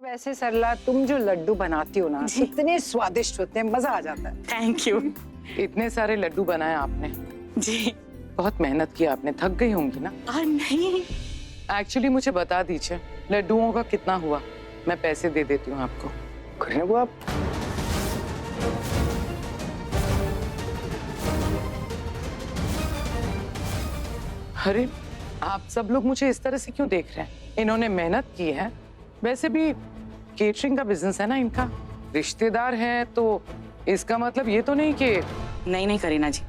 वैसे सरला, तुम जो लड्डू बनाती हो ना, इतने स्वादिष्ट होते हैं, मजा आ जाता है। Thank you. इतने सारे लड्डू बनाए आपने। जी। बहुत मेहनत की आपने, थक गई होंगी ना? नहीं। एक्चुअली मुझे बता दीजिए लड्डुओं का कितना हुआ, मैं पैसे दे देती हूँ आपको। करीना बुआ, आप अरे आप सब लोग मुझे इस तरह से क्यों देख रहे हैं? इन्होंने मेहनत की है। वैसे भी केटरिंग का बिजनेस है ना इनका, रिश्तेदार हैं तो इसका मतलब ये तो नहीं कि। नहीं करीना जी,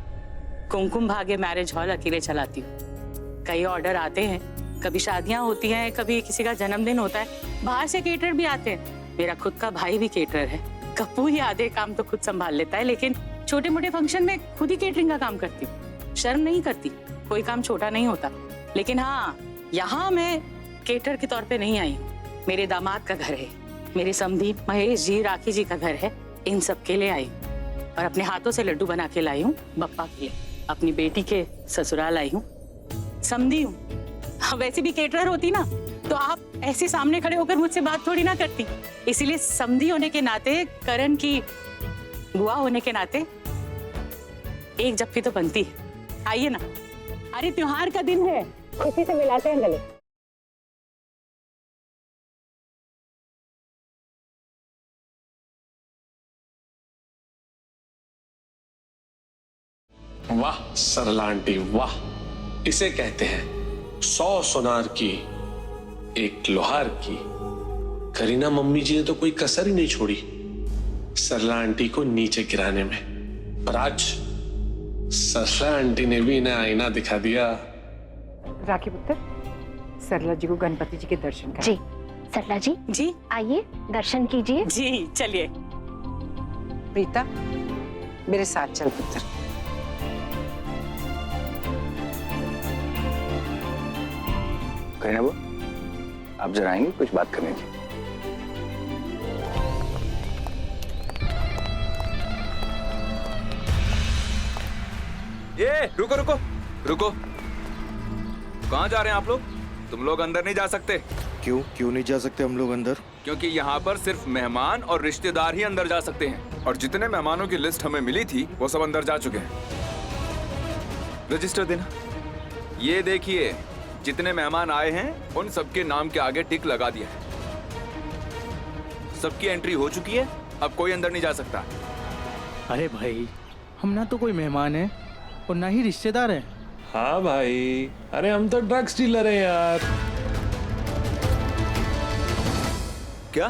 कुमकुम भाग्य मैरिज हॉल अकेले चलाती हूँ। कई ऑर्डर आते हैं, कभी शादियां होती हैं, कभी किसी का जन्मदिन होता है, बाहर से केटर भी आते हैं। मेरा खुद का भाई भी केटर है। कप्पू ही आधे काम तो खुद संभाल लेता है, लेकिन छोटे मोटे फंक्शन में खुद ही केटरिंग का काम करती हूँ। शर्म नहीं करती, कोई काम छोटा नहीं होता। लेकिन हाँ, यहाँ मैं केटर के तौर पे नहीं आई हूँ। मेरे दामाद का घर है, मेरे समधी महेश जी, राखी जी का घर है, इन सब के लिए आई हूँ। और अपने हाथों से लड्डू बना के लाई हूँ बप्पा के लिए। अपनी बेटी के ससुराल आई हूँ, समधी हूँ। वैसे भी केटरर होती ना तो आप ऐसे सामने खड़े होकर मुझसे बात थोड़ी ना करती। इसीलिए समधी होने के नाते, करण की बुआ होने के नाते एक जप्फी तो बनती है। आइए ना, अरे त्योहार का दिन है, इसी से मिलाते हैं गले। वाह सरला आंटी वाह, इसे कहते हैं 100 सुनार की एक लोहार की। करीना मम्मी जी ने तो कोई कसर ही नहीं छोड़ी सरला आंटी को नीचे गिराने में। पर आज सरला आंटी ने भी इन्हें आईना दिखा दिया। राखी पुत्र, सरला जी को गणपति जी के दर्शन करें। जी सरला जी, जी आइए दर्शन कीजिए। जी चलिए। प्रीता, मेरे साथ चल पुत्र। करीना बुआ, आप जरा आएंगे, कुछ बात करनी थी। ये रुको रुको रुको, कहाँ जा रहे हैं आप लोग? तुम लोग अंदर नहीं जा सकते। क्यों नहीं जा सकते हम लोग अंदर? क्योंकि यहाँ पर सिर्फ मेहमान और रिश्तेदार ही अंदर जा सकते हैं, और जितने मेहमानों की लिस्ट हमें मिली थी वो सब अंदर जा चुके हैं। रजिस्टर देना। ये देखिए, जितने मेहमान आए हैं उन सबके नाम के आगे टिक लगा दिया है। सबकी एंट्री हो चुकी है, अब कोई अंदर नहीं जा सकता। अरे भाई, हम ना तो कोई मेहमान है और ना ही रिश्तेदार है। हाँ भाई, अरे हम तो ड्रग्स डीलर हैं यार। क्या?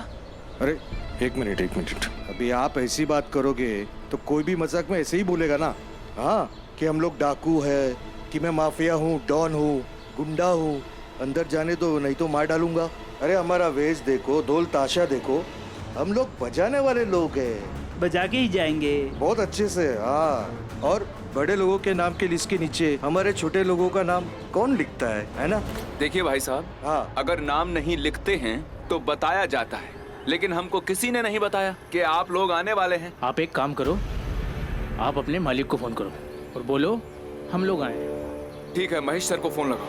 अरे एक मिनट, अभी आप ऐसी बात करोगे तो कोई भी मजाक में ऐसे ही बोलेगा ना। हाँ, कि हम लोग डाकू है, कि मैं माफिया हूँ, डॉन हूँ, गुंडा हूँ। अंदर जाने दो, नहीं तो मार डालूंगा। अरे हमारा वेश देखो, ढोल ताशा देखो, हम लोग बजाने वाले लोग हैं। बजा के ही जाएंगे बहुत अच्छे से। हाँ, और बड़े लोगों के नाम के लिस्ट के नीचे हमारे छोटे लोगों का नाम कौन लिखता है ना? देखिए भाई साहब, हाँ, अगर नाम नहीं लिखते हैं तो बताया जाता है, लेकिन हमको किसी ने नहीं बताया कि आप लोग आने वाले हैं। आप एक काम करो, आप अपने मालिक को फोन करो और बोलो हम लोग आए। ठीक है, महेश सर को फोन लगाओ।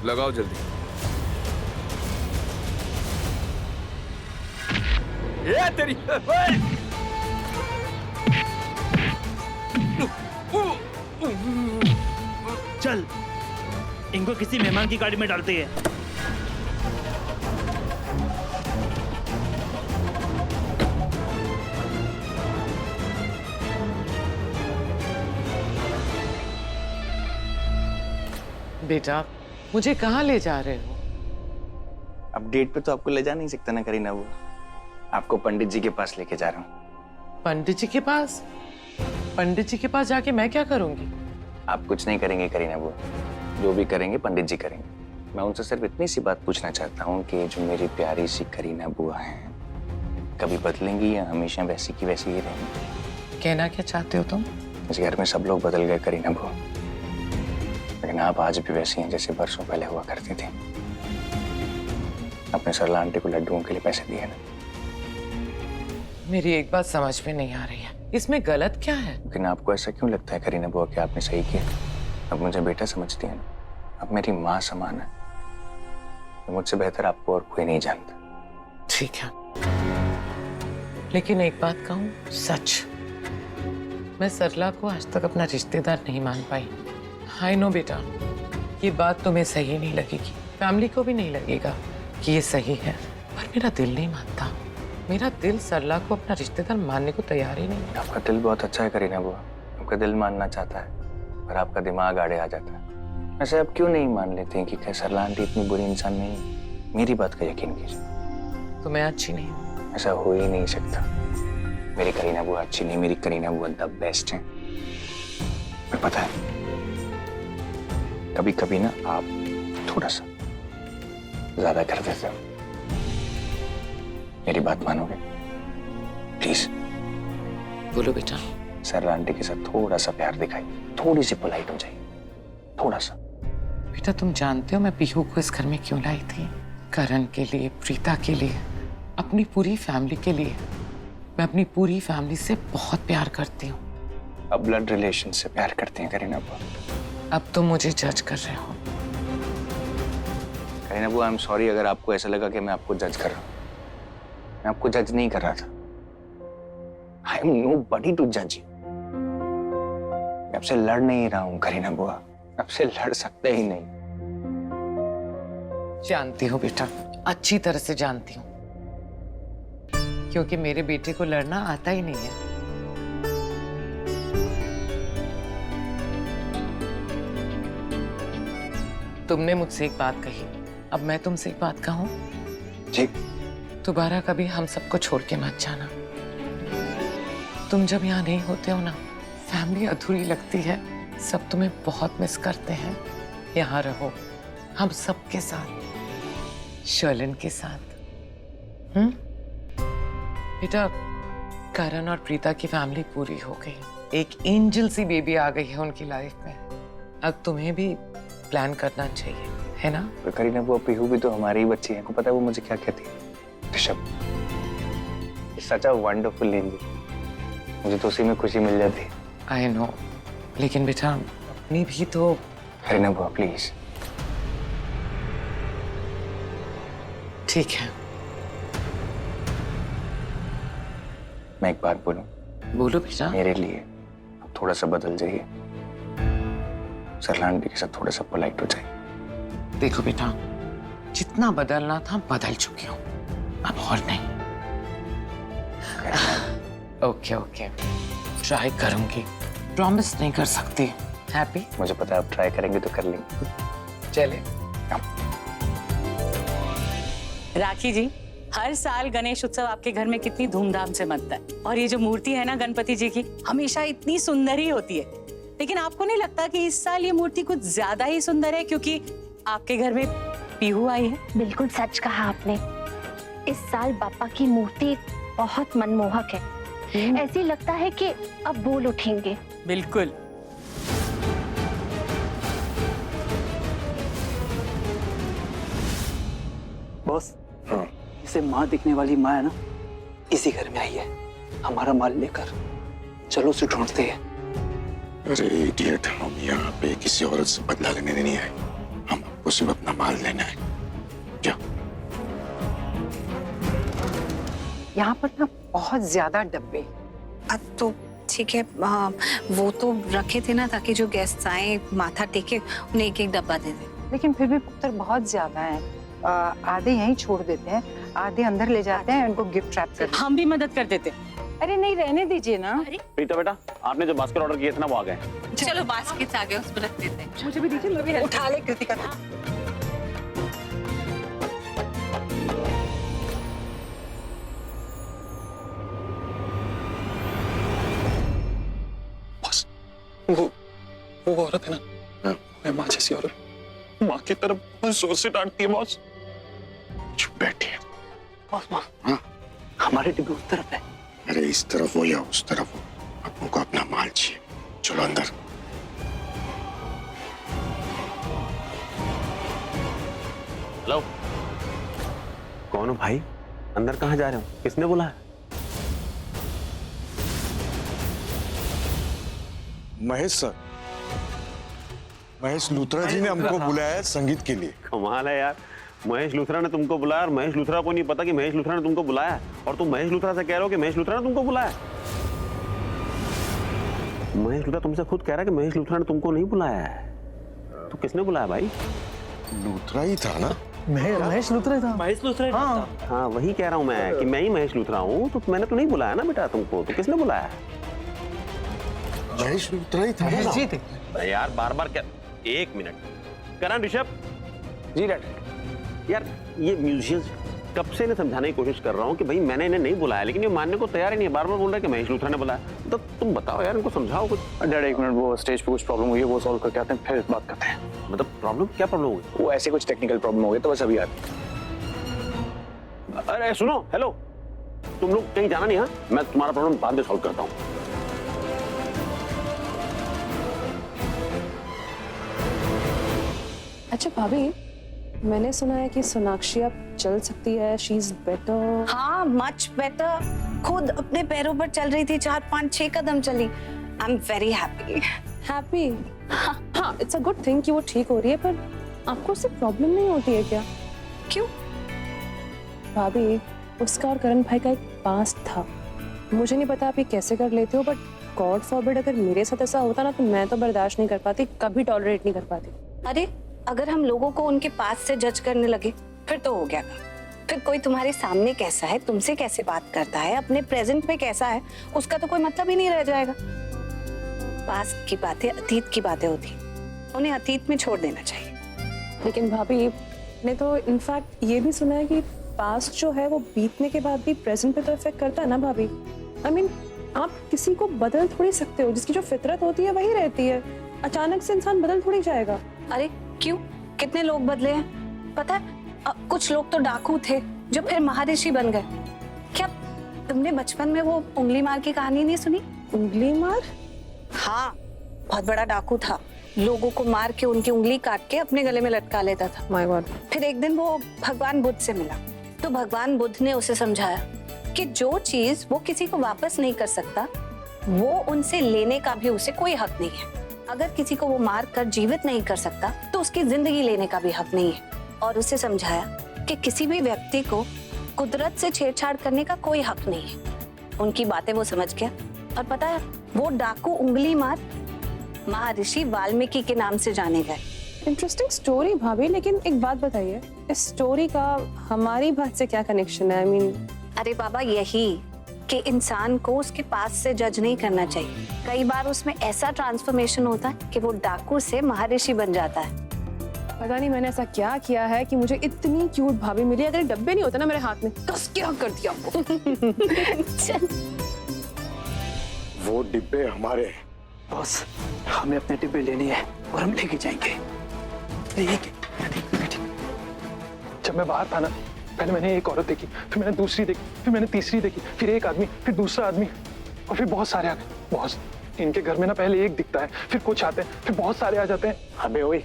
लगाओ जल्दी। ये तेरी चल, इनको किसी मेहमान की गाड़ी में डालते हैं। बेटा, मुझे कहाँ ले जा रहे हो? अब डेट पे तो आपको ले जा नहीं सकता ना करीना बुआ, आपको पंडित जी के पास लेके जा रहा हूँ। पंडित जी के पास? पंडित जी के पास जाके मैं क्या करूंगी? आप कुछ नहीं करेंगे करीना बुआ, जो भी करेंगे पंडित जी करेंगे। मैं उनसे सिर्फ इतनी सी बात पूछना चाहता हूँ कि जो मेरी प्यारी सी करीना बुआ हैं, कभी बदलेंगी या हमेशा वैसी की वैसी ही रहेंगी? कहना क्या चाहते हो तुम? इस घर में सब लोग बदल गए करीना बुआ, लेकिन आप आज भी वैसी हैं जैसे बरसों पहले हुआ करती थी। अपने सरला आंटी को लड्डुओं के लिए पैसे दिए ना। मेरी एक बात समझ में नहीं आ रही है, इसमें गलत क्या है? लेकिन आपको ऐसा क्यों लगता है करीना बुआ कि आपने सही किया? अब मुझे बेटा समझती है ना, अब मेरी माँ समान है। मुझसे बेहतर आपको और कोई नहीं जानता। ठीक है, लेकिन एक बात कहूँ, सच, मैं सरला को आज तक अपना रिश्तेदार नहीं मान पाई। आई नो बेटा, ये बात तुम्हें सही नहीं लगेगी, फैमिली को भी नहीं लगेगा कि ये सही है, पर मेरा दिल नहीं मानता। मेरा दिल सरला को अपना रिश्तेदार मानने को तैयार ही नहीं है। आपका दिल बहुत अच्छा है करीना बुआ, आपका दिल मानना चाहता है, पर आपका दिमाग आड़े आ जाता है। ऐसे आप क्यों नहीं मान लेते हैं कि क्या सरला आंटी इतनी बुरी इंसान नहीं है? मेरी बात का यकीन कीजिए। तो मैं अच्छी नहीं हूँ? ऐसा हो ही नहीं सकता। मेरी करीना बुआ अच्छी नहीं, मेरी करीना बुआ द बेस्ट है। मैं पता है कभी कभी ना आप थोड़ा सा ज्यादा कर देते हो। मेरी बात मानोगे प्लीज? बोलो बेटा। सरला आंटी के साथ थोड़ा सा प्यार दिखाइए, थोड़ी सी पोलाइट हो जाइए, थोड़ा सा। बेटा तुम जानते हो मैं पीहू को इस घर में क्यों लाई थी? करण के लिए, प्रीता के लिए, अपनी पूरी फैमिली के लिए। मैं अपनी पूरी फैमिली से बहुत प्यार करती हूँ। अब ब्लड रिलेशन से प्यार करती हैं करीना बुआ। अब तुम मुझे जज कर रहे हो। करीना बुआ, आई एम सॉरी अगर आपको ऐसा लगा कि मैं आपको जज कर रहा हूँ। मैं आपको जज नहीं कर रहा था। आई एम नोबडी टू जज। मैं आपसे लड़ नहीं रहा हूँ करीना बुआ, आपसे लड़ सकते ही नहीं। जानती हो बेटा, अच्छी तरह से जानती हूँ, क्योंकि मेरे बेटे को लड़ना आता ही नहीं है। तुमने मुझसे एक बात कही, अब मैं तुमसे एक बात कहूँ। जी। दोबारा कभी हम सबको छोड़ के मत जाना। तुम जब यहाँ नहीं होते हो ना, फैमिली अधूरी लगती है। सब तुम्हें बहुत मिस करते हैं। यहाँ रहो हम सबके साथ, शर्लिन के साथ। बेटा, करण और प्रीता की फैमिली पूरी हो गई। एक एंजल सी बेबी आ गई है उनकी लाइफ में। अब तुम्हें भी प्लान करना चाहिए, है ना? तो करीना बुआ, पीहू भी तो हमारी ही बच्ची है। को पता है वो मुझे क्या कहती है? ऋषभ, सच अ वंडरफुल एंजल। मुझे तो उसी में खुशी मिल जाती है। आई नो, लेकिन बेटा अपनी भी तो। करीना बुआ प्लीज। ठीक है, मैं एक बात बोलूं? बोलो बेटा। मेरे लिए आप थोड़ा सा बदल जाइए, सरला आंटी के साथ थोड़ा सा पोलाइट हो जाइए। देखो बेटा, जितना बदलना था बदल चुकी हूँ, अब और नहीं। ओके ओके, ट्राई करूंगी, प्रॉमिस नहीं कर सकती। हैप्पी? मुझे पता है आप ट्राई करेंगे तो कर लेंगे। चले। राखी जी, हर साल गणेश उत्सव आपके घर में कितनी धूमधाम से मनता है, और ये जो मूर्ति है ना गणपति जी की, हमेशा इतनी सुंदर ही होती है। लेकिन आपको नहीं लगता कि इस साल ये मूर्ति कुछ ज्यादा ही सुंदर है क्योंकि आपके घर में पीहू आई है? बिल्कुल सच कहा आपने। इस साल बापा की मूर्ति बहुत मनमोहक है। ऐसे लगता है कि अब बोल उठेंगे। बिल्कुल। बॉस, इसे माँ दिखने वाली माँ है ना, इसी घर में आई है हमारा माल लेकर। चलो उसे ढूंढते हैं। अरे इडियट, हम यहाँ पे किसी औरत से बदला लेने नहीं आए, हम आपको सिर्फ अपना माल लेना है। क्या? यहाँ पर ना बहुत ज्यादा डब्बे। तो ठीक है, वो तो रखे थे ना ताकि जो गेस्ट आए माथा टेके उन्हें एक एक डब्बा दे दे। लेकिन फिर भी पुत्र बहुत ज्यादा है। आधे यहीं छोड़ देते हैं, आधे अंदर ले जाते हैं, उनको गिफ्ट रैप करते हैं। हम भी मदद कर देते। अरे नहीं, रहने दीजिए ना। प्रीता बेटा, आपने जो बास्केट ऑर्डर किए थे ना वो आ गए। चलो बास्केट आ गए, उस पर रख देते हैं। मुझे भी दीजिए, मैं भी उठा ले कृतिका। बस वो औरत है ना, मैं माँ जैसी औरत, माँ की तरफ बहुत जोर से डांटती है बॉस। चुप बैठिए। बॉस हमारे डिब्बे उस तरफ है। अरे इस तरफ हो या उस तरफ हो, अपनों को अपना माल चाहिए। चलो अंदर। हेलो, कौन हो भाई? अंदर कहाँ जा रहे हो? किसने बुलाया? महेश सर, महेश लूथरा जी ने हमको बुलाया है संगीत के लिए। कमाल है यार, महेश लूथरा ने तुमको बुलाया और महेश लूथरा को नहीं पता कि महेश लूथरा ने तुमको बुलाया, और तुम महेश लूथरा से कह रहे हो कि महेश लूथरा ने तुमको बुलाया। महेश लूथरा तुमसे खुद कह रहा है कि महेश लूथरा ने तुमको नहीं बुलाया है। तो किसने बुलाया भाई? लूथरा ही था ना? महेश लूथरा था। महेश लूथरा हाँ वही कह रहा हूँ मैं कि मैं ही महेश लूथरा हूँ। तो मैंने तो नहीं बुलाया ना बेटा तुमको, तो किसने बुलाया? महेश लूथरा ही था ना? जी थे। अरे यार बार बार क्या, एक मिनट। करण, ऋषभ जी डैड। यार ये म्यूजिशियंस कब से इन्हें समझाने की कोशिश कर रहा हूँ कि भाई मैंने इन्हें नहीं बुलाया, लेकिन ये मानने को तैयार ही नहीं है। बार बार बोल रहा है कि महेश लूथरा ने बुलाया। तो तुम बताओ यार, इनको समझाओ कुछ। डैड एक मिनट, वो स्टेज पे कुछ प्रॉब्लम हुई है, वो सॉल्व करके आते हैं, फिर बात करते हैं। मतलब प्रॉब्लम, क्या प्रॉब्लम हो गई? वो ऐसे कुछ टेक्निकल प्रॉब्लम हो गई तो बस अभी आते हैं। अरे सुनो, हेलो, तुम लोग कहीं जाना नहीं। हाँ, मैं तुम्हारा प्रॉब्लम बाद में सॉल्व करता हूँ। अच्छा भाभी, मैंने सुना है कि सोनाक्षी अब चल सकती है, शी इज बेटर। हाँ, मच बेटर। खुद अपने पैरों पर चल रही थी, 4, 5, 6 कदम चली। I am very happy. Happy? हाँ, इट्स अ गुड थिंग कि वो ठीक हो रही है, पर आपको उससे प्रॉब्लम नहीं होती है क्या? क्यों? भाभी, उसका और करण भाई का एक पास्ट था। मुझे नहीं पता आप ये कैसे कर लेते हो, बट गॉड फॉरबिड अगर मेरे साथ ऐसा होता ना तो मैं तो बर्दाश्त नहीं कर पाती, कभी टॉलरेट नहीं कर पाती। अरे अगर हम लोगों को उनके पास से जज करने लगे फिर तो हो गया। फिर कोई तुम्हारे सामने कैसा है, तुमसे कैसे बात करता है, अपने प्रेजेंट में कैसा है, उसका तो कोई मतलब ही नहीं रह जाएगा। पास्ट की बातें अतीत की बातें होती, उन्हें अतीत में छोड़ देना चाहिए। लेकिन भाभी ने तो इनफैक्ट ये भी सुना है कि पास्ट जो है वो बीतने के बाद भी प्रेजेंट पे तो इफेक्ट करता है ना भाभी। आई मीन, आप किसी को बदल थोड़ी सकते हो, जिसकी जो फितरत होती है वही रहती है। अचानक से इंसान बदल थोड़ी जाएगा। अरे क्यों, कितने लोग बदले हैं पता है? कुछ लोग तो डाकू थे जो फिर महर्षि बन गए। क्या तुमने बचपन में वो उंगली मार की कहानी नहीं सुनी? उंगली मार? हाँ, बहुत बड़ा डाकू था, लोगों को मार के उनकी उंगली काट के अपने गले में लटका लेता था। My God. फिर एक दिन वो भगवान बुद्ध से मिला, तो भगवान बुद्ध ने उसे समझाया कि जो चीज वो किसी को वापस नहीं कर सकता, वो उनसे लेने का भी उसे कोई हक नहीं है। अगर किसी को वो मार कर जीवित नहीं कर सकता तो उसकी जिंदगी लेने का भी हक नहीं है। और उसे समझाया कि किसी भी व्यक्ति को कुदरत से छेड़छाड़ करने का कोई हक नहीं है। उनकी बातें वो समझ गया, और पता है वो डाकू उंगली मार महर्षि वाल्मीकि के नाम से जाने गए। इंटरेस्टिंग स्टोरी भाभी, लेकिन एक बात बताइए, इस स्टोरी का हमारी बात से क्या कनेक्शन है? आई मीन, अरे बाबा, यही कि इंसान को उसके पास से जज नहीं करना चाहिए। कई बार उसमें ऐसा ट्रांसफॉर्मेशन होता है कि वो डाकू से महर्षि बन जाता है। पता नहीं मैंने ऐसा क्या किया है कि मुझे इतनी क्यूट भाभी मिली। अगर डब्बे नहीं होता ना मेरे हाथ में, कस के हक कर दिया आपको। वो डिब्बे हमारे हैं। बॉस, हमें अपने डिब्बे लेने हैं और हम लेके जाएंगे। जब मैं बाहर था ना, पहले मैंने एक औरत देखी, फिर मैंने दूसरी देखी, फिर मैंने तीसरी देखी, फिर एक आदमी, फिर दूसरा आदमी, और फिर बहुत सारे आ गए। बॉस, इनके घर में ना पहले एक दिखता है, फिर कुछ आते हैं, फिर बहुत सारे आ जाते हैं। अबे ओए,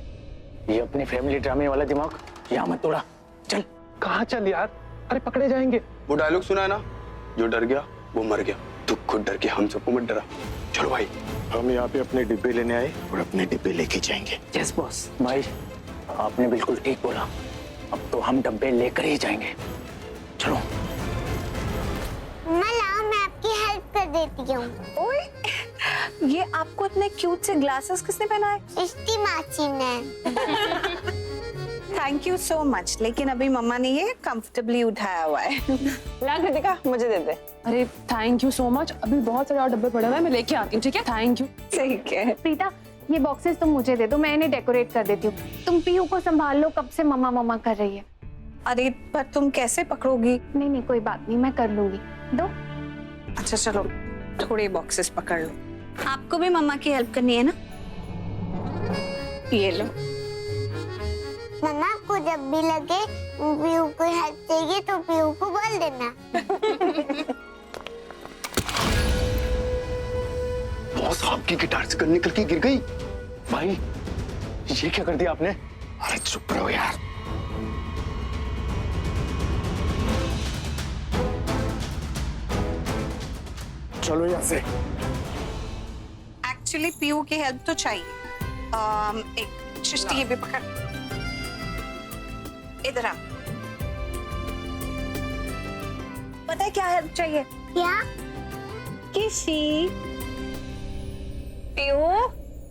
ये अपने फैमिली ड्रामे वाला दिमाग यहाँ मत तोड़ा। चल। कहाँ चल यार, अरे पकड़े जाएंगे। वो डायलॉग सुना है ना, जो डर गया वो मर गया। तू खुद डर के हम सबको मत डरा। चलो भाई, हम यहाँ पे अपने डिब्बे लेने आए और अपने डिब्बे लेके जाएंगे। Yes boss. भाई, आपने बिल्कुल ठीक बोला, अब तो हम डब्बे लेकर ही जाएंगे। चलो। मैं आपकी हेल्प कर देती हूँ। ओए, ये आपको इतने क्यूट से ग्लासेस किसने पहनाए? इसकी मासी ने। थैंक यू सो मच, लेकिन अभी मम्मा ने ये कंफर्टेबली उठाया हुआ है। ला कृतिका, मुझे दे दे। अरे थैंक यू सो मच, अभी बहुत सारे और डब्बे पड़े हुए हैं, मैं लेके आती हूँ। ठीक है, थैंक यू। ठीक है प्रीता, ये बॉक्सेस तुम मुझे दे दो, मैं इन्हें डेकोरेट कर देती हूँ। तुम पीहू को संभाल लो, कब से मम्मा मम्मा कर रही है। अरे पर तुम कैसे पकड़ोगी? नहीं नहीं, कोई बात नहीं, मैं कर लूंगी। दो। अच्छा चलो, थोड़े बॉक्सेस पकड़ लो। आपको भी मम्मा की हेल्प करनी है ना? ये लो। मम्मा को जब भी लगे पीहू को हेल्प चाहिए तो पीहू को बोल देना। बॉस, आपकी गिटार से गन निकल के गिर गई। भाई, ये क्या कर दिया आपने? अरे चुप रहो यार। चलो यहाँ से। एक्चुअली पीहू की हेल्प तो चाहिए। एक सृष्टि, ये भी पकड़। इधर आ। पता है क्या हेल्प चाहिए? क्या? किसी पीहू,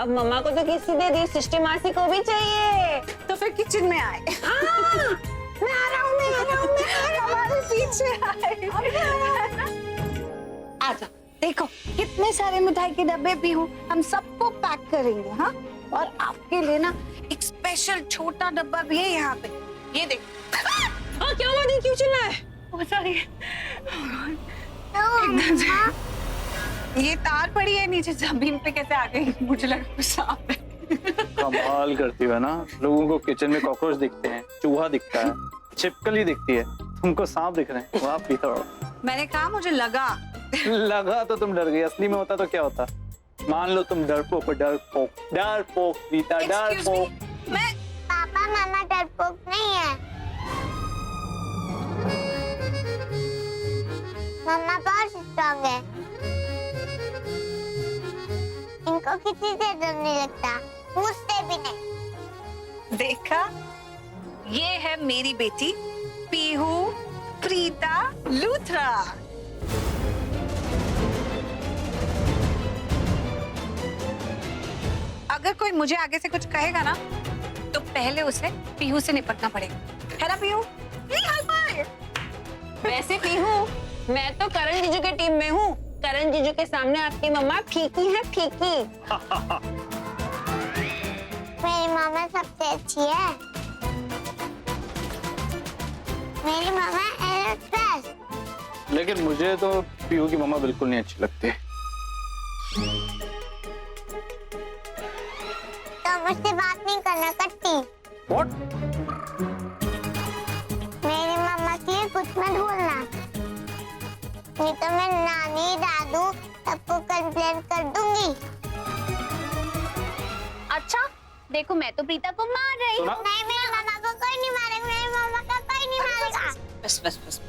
अब मम्मा को तो किसी दे दी, सृष्टि मासी को भी चाहिए, तो फिर किचन में आए। मैं आ रहा हूँ, हमारे पीछे आए। आजा, देखो कितने सारे मिठाई के डब्बे भी हूँ, हम सबको पैक करेंगे। हाँ, और आपके लिए ना एक स्पेशल छोटा डब्बा भी है यहाँ पे, ये देख। क्या हुआ? नहीं, क्यों चिल्ला है? सॉरी, एकदम से ये तार पड़ी है नीचे जमीन पे, कैसे आ गई? मुझे लगा कुछ सांप है। कमाल करती है ना, लोगों को किचन में कॉकरोच दिखते हैं, चूहा दिखता है, छिपकली दिखती है, तुमको सांप दिख रहे हैं। वाह पीता। मैंने कहा मुझे लगा। लगा तो तुम डर गई, असली में होता तो क्या होता? मान लो तुम डरपोक पीता, डरपोक। मैं पापा मामा डरपोक नहीं है। मम्मा बहुत स्ट्रॉन्ग है, इनको किसी से डर नहीं लगता, मुझसे भी नहीं। देखा, ये है मेरी बेटी पीहू प्रीता लूथरा। अगर कोई मुझे आगे से कुछ कहेगा ना, तो पहले उसे पीहू से निपटना पड़ेगा, है ना पीहू? वैसे पीहू, मैं तो करण जीजू के टीम में हूँ। करण जीजू के सामने आपकी मम्मा फीकी है, फीकी। मेरी मामा सबसे अच्छी है, मेरी मामा एरोस्पेस। लेकिन मुझे तो पीहू की मम्मा बिल्कुल नहीं अच्छी लगती। तो मुझसे बात नहीं करना करती। What? मेरी मम्मा के लिए कुछ मत बोलना, नहीं तो मैं नानी दादू सबको कंप्लेन कर दूंगी। अच्छा, देखो मैं तो प्रीता को मार रही हूँ। नहीं, मेरी मामा को कोई नहीं मारेगा, मेरी मामा का कोई नहीं मारेगा। बस बस बस।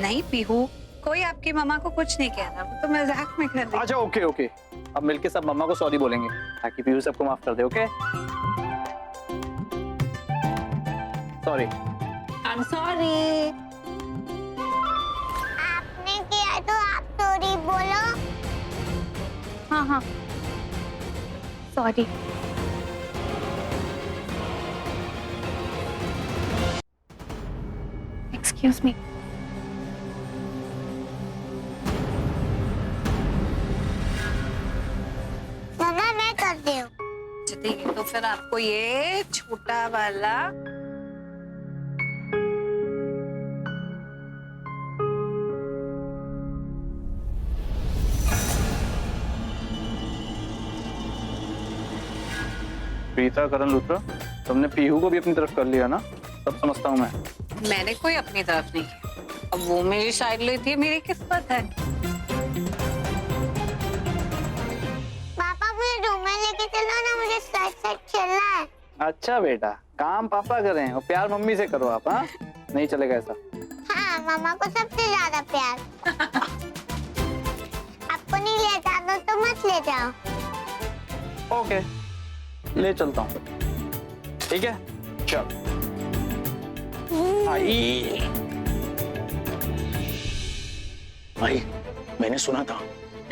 नहीं पीहू, कोई आपकी मम्मा को कुछ नहीं कह रहा, वो तो मजाक में कर रही। अच्छा ओके ओके, अब मिलके सब मम्मा को सॉरी बोलेंगे ताकि पीहू सबको माफ कर दे। Okay sorry. I am sorry. आपने किया तो आप सॉरी बोलो। हाँ हाँ, सॉरी। Excuse me. मम्मा मैं करती हूँ। ठीक है, तो फिर आपको ये छोटा वाला प्रीता, करण, लूथरा, तुमने पीहू को भी अपनी तरफ कर लिया ना? सब समझता हूँ मैं। मैंने कोई अपनी तरफ नहीं की, अब वो मेरी साइड लेती है, मेरी किस्मत है। पापा मुझे रूम में लेके चलो ना, मुझे साइड साइड खेलना है। अच्छा बेटा, काम पापा करें और प्यार मम्मी से करो आप। हाँ, नहीं चलेगा ऐसा। हाँ, मामा को सबसे ज्यादा प्यार। आपको नहीं ले जाना तो मत ले जाओ। ओके, ले चलता हूँ। ठीक है, चल। भाई, मैंने सुना था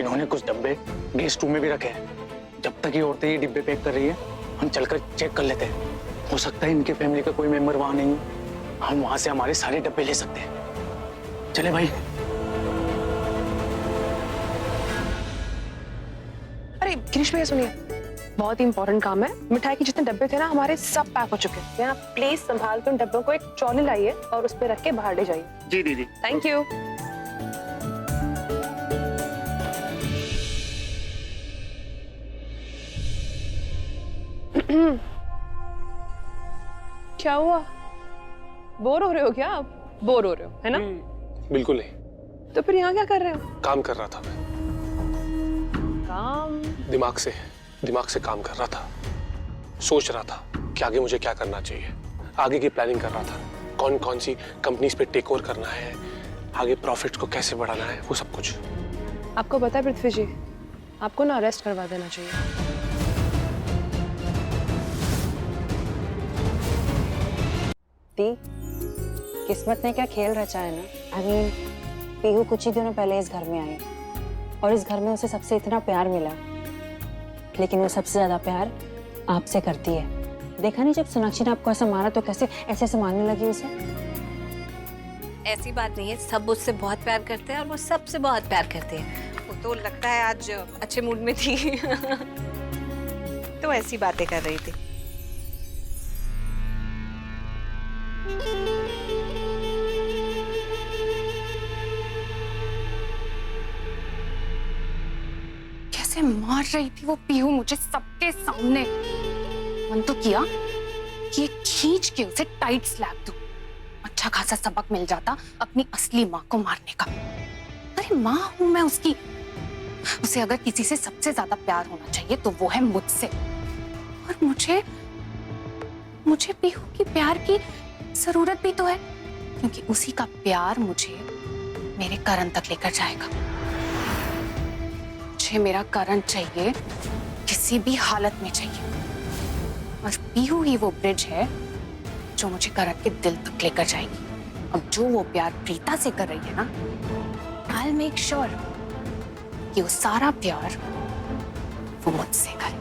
इन्होंने कुछ डब्बे गेस्ट रूम में भी रखे हैं। जब तक ये औरतें ये डिब्बे पैक कर रही है, हम चलकर चेक कर लेते हैं। हो सकता है इनके फैमिली का कोई मेंबर वहां नहीं हो, हम वहां से हमारे सारे डब्बे ले सकते हैं। चले भाई। अरे गिरीश भैया सुनिए, बहुत ही इंपॉर्टेंट काम है। मिठाई के जितने डब्बे थे ना हमारे, सब पैक हो चुके हैं। यहाँ प्लीज संभाल के उन डब्बों को एक ट्रॉली लाइए और उस पे रख के बाहर ले जाइए। जी दीदी। Thank you. क्या हुआ? बोर हो रहे हो क्या आप? बोर हो रहे हो है ना? बिल्कुल नहीं। तो फिर यहाँ क्या कर रहे हो? काम कर रहा था मैं, काम? दिमाग से काम कर रहा था। सोच रहा था कि आगे मुझे क्या करना चाहिए, आगे की प्लानिंग कर रहा था, कौन कौन सी कंपनीज पे टेक ओवर करना है, आगे प्रॉफिट को कैसे बढ़ाना है, वो सब कुछ। आपको पता है पृथ्वी जी, आपको ना अरेस्ट करवा देना चाहिए। बेटी, किस्मत ने क्या खेल रचा है ना। आई मीन, पीहू कुछ ही दिनों पहले इस घर में आई और इस घर में उसे सबसे इतना प्यार मिला, लेकिन वो सबसे ज्यादा प्यार आपसे करती है। देखा नहीं जब सोनाक्षी ने आपको ऐसा मारा तो कैसे ऐसे ऐसे मारने लगी उसे। ऐसी बात नहीं है, सब उससे बहुत प्यार करते हैं और वो सबसे बहुत प्यार करते हैं। वो तो लगता है आज अच्छे मूड में थी तो ऐसी बातें कर रही थी। कैसे मार रही थी वो पीहू मुझे सबके सामने। मन तो किया कि खींच के उसे टाइट स्लैप दूं, अच्छा खासा सबक मिल जाता अपनी असली माँ को मारने का। अरे माँ हूं मैं उसकी। उसे अगर किसी से सबसे ज्यादा प्यार होना चाहिए तो वो है मुझसे, और मुझे पीहू की प्यार की जरूरत भी तो है, क्योंकि उसी का प्यार मुझे मेरे करण तक लेकर जाएगा। मुझे मेरा करण चाहिए, किसी भी हालत में चाहिए, और पीहू ही वो ब्रिज है जो मुझे करण के दिल तक लेकर जाएगी। अब जो वो प्यार प्रीता से कर रही है ना, I'll make sure कि वो सारा प्यार वो मुझसे करे।